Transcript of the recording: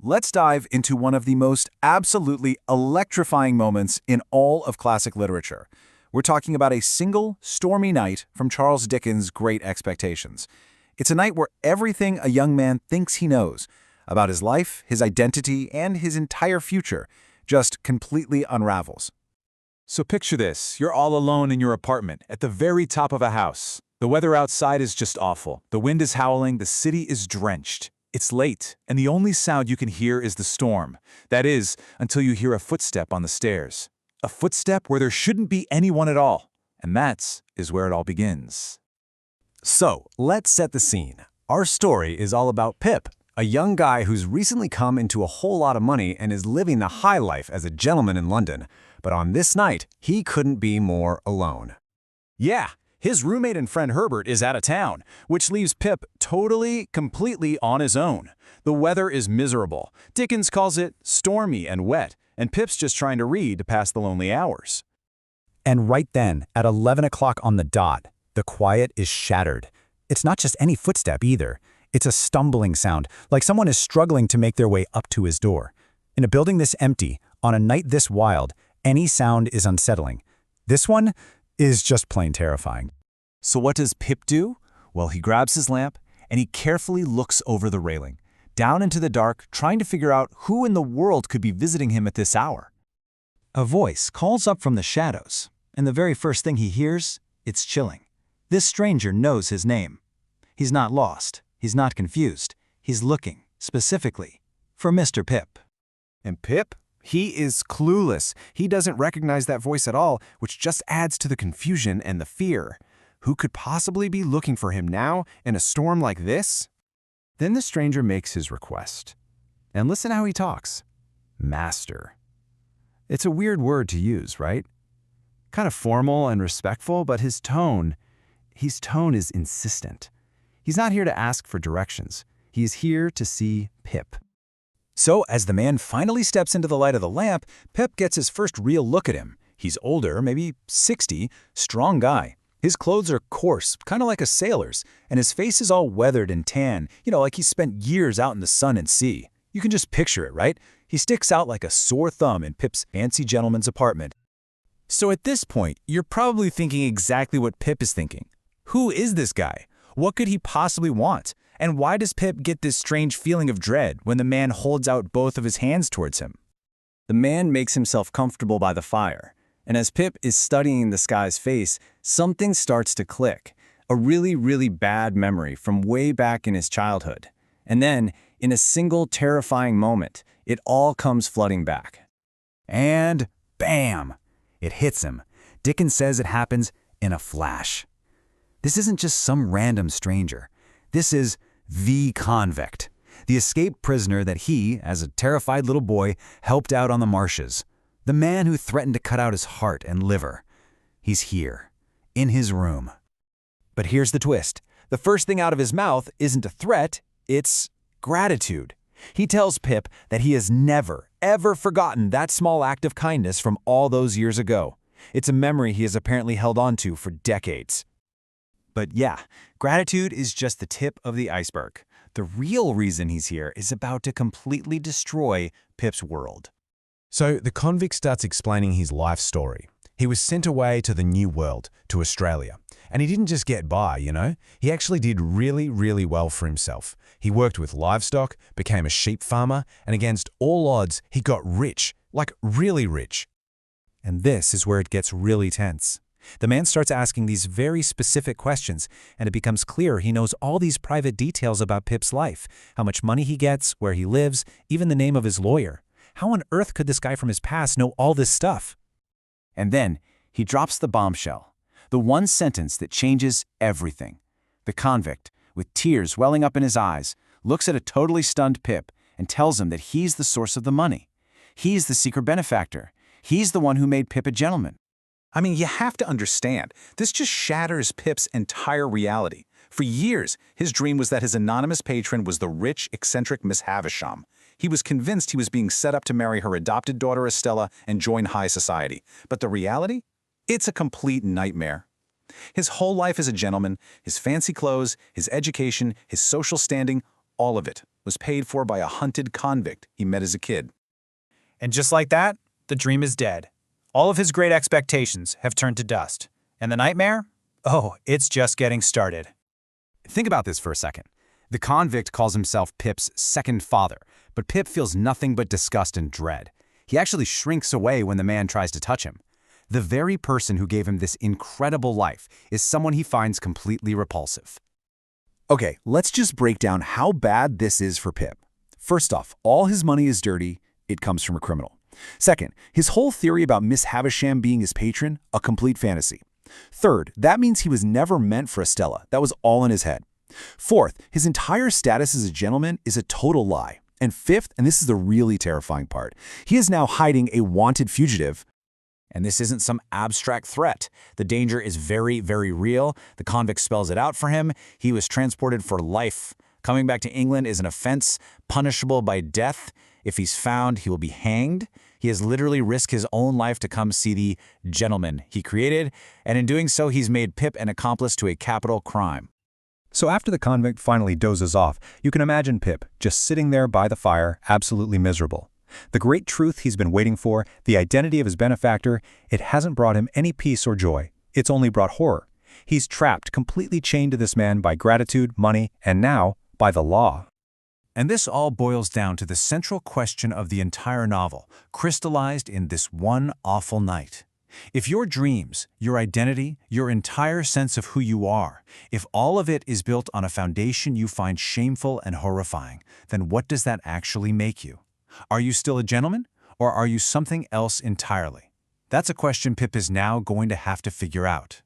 let's dive into one of the most absolutely electrifying moments in all of classic literature. We're talking about a single, stormy night from Charles Dickens' Great Expectations. It's a night where everything a young man thinks he knows about his life, his identity, and his entire future just completely unravels. So picture this, you're all alone in your apartment, at the very top of a house. The weather outside is just awful. The wind is howling, the city is drenched. It's late, and the only sound you can hear is the storm. That is, until you hear a footstep on the stairs. A footstep where there shouldn't be anyone at all. And that is where it all begins. So, let's set the scene. Our story is all about Pip, a young guy who's recently come into a whole lot of money and is living the high life as a gentleman in London. But on this night, he couldn't be more alone. Yeah, his roommate and friend Herbert is out of town, which leaves Pip completely on his own. The weather is miserable. Dickens calls it stormy and wet, and Pip's just trying to read to pass the lonely hours. And right then, at 11 o'clock on the dot, the quiet is shattered. It's not just any footstep either. It's a stumbling sound, like someone is struggling to make their way up to his door. In a building this empty, on a night this wild, any sound is unsettling. This one is just plain terrifying. So what does Pip do? Well, he grabs his lamp, and he carefully looks over the railing, down into the dark, trying to figure out who in the world could be visiting him at this hour. A voice calls up from the shadows, and the very first thing he hears, it's chilling. This stranger knows his name. He's not lost. He's not confused. He's looking, specifically, for Mr. Pip. And Pip? He is clueless. He doesn't recognize that voice at all, which just adds to the confusion and the fear. Who could possibly be looking for him now in a storm like this? Then the stranger makes his request. And listen how he talks. Master. It's a weird word to use, right? Kind of formal and respectful, but his tone is insistent. He's not here to ask for directions. He is here to see Pip. So, as the man finally steps into the light of the lamp, Pip gets his first real look at him. He's older, maybe 60, strong guy. His clothes are coarse, kind of like a sailor's, and his face is all weathered and tan, like he's spent years out in the sun and sea. You can just picture it, right? He sticks out like a sore thumb in Pip's fancy gentleman's apartment. So at this point, you're probably thinking exactly what Pip is thinking. Who is this guy? What could he possibly want? And why does Pip get this strange feeling of dread when the man holds out both of his hands towards him? The man makes himself comfortable by the fire, and as Pip is studying this guy's face, something starts to click. A really bad memory from way back in his childhood. And then, in a single terrifying moment, it all comes flooding back. And bam! It hits him. Dickens says it happens in a flash. This isn't just some random stranger. This is the convict, the escaped prisoner that he, as a terrified little boy, helped out on the marshes. The man who threatened to cut out his heart and liver. He's here, in his room. But here's the twist. The first thing out of his mouth isn't a threat, it's gratitude. He tells Pip that he has never, ever forgotten that small act of kindness from all those years ago. It's a memory he has apparently held on to for decades. But yeah, gratitude is just the tip of the iceberg. The real reason he's here is about to completely destroy Pip's world. So the convict starts explaining his life story. He was sent away to the New World, to Australia. And he didn't just get by, He actually did really well for himself. He worked with livestock, became a sheep farmer, and against all odds, he got rich, like really rich. And this is where it gets really tense. The man starts asking these very specific questions, and it becomes clear he knows all these private details about Pip's life, how much money he gets, where he lives, even the name of his lawyer. How on earth could this guy from his past know all this stuff? And then he drops the bombshell, the one sentence that changes everything. The convict, with tears welling up in his eyes, looks at a totally stunned Pip and tells him that he's the source of the money. He's the secret benefactor. He's the one who made Pip a gentleman. I mean, you have to understand, this just shatters Pip's entire reality. For years, his dream was that his anonymous patron was the rich, eccentric Miss Havisham. He was convinced he was being set up to marry her adopted daughter Estella and join high society. But the reality? It's a complete nightmare. His whole life as a gentleman, his fancy clothes, his education, his social standing, all of it was paid for by a hunted convict he met as a kid. And just like that, the dream is dead. All of his great expectations have turned to dust. And the nightmare? Oh, it's just getting started. Think about this for a second. The convict calls himself Pip's second father, but Pip feels nothing but disgust and dread. He actually shrinks away when the man tries to touch him. The very person who gave him this incredible life is someone he finds completely repulsive. Okay, let's just break down how bad this is for Pip. First off, all his money is dirty. It comes from a criminal. Second, his whole theory about Miss Havisham being his patron, a complete fantasy. Third, that means he was never meant for Estella. That was all in his head. Fourth, his entire status as a gentleman is a total lie. And fifth, and this is the really terrifying part, he is now hiding a wanted fugitive. And this isn't some abstract threat. The danger is very, very real. The convict spells it out for him. He was transported for life. Coming back to England is an offense, punishable by death. If he's found, he will be hanged. He has literally risked his own life to come see the gentleman he created, and in doing so, he's made Pip an accomplice to a capital crime. So after the convict finally dozes off, you can imagine Pip just sitting there by the fire, absolutely miserable. The great truth he's been waiting for, the identity of his benefactor, it hasn't brought him any peace or joy. It's only brought horror. He's trapped, completely chained to this man by gratitude, money, and now, by the law. And this all boils down to the central question of the entire novel, crystallized in this one awful night. If your dreams, your identity, your entire sense of who you are, if all of it is built on a foundation you find shameful and horrifying, then what does that actually make you? Are you still a gentleman, or are you something else entirely? That's a question Pip is now going to have to figure out.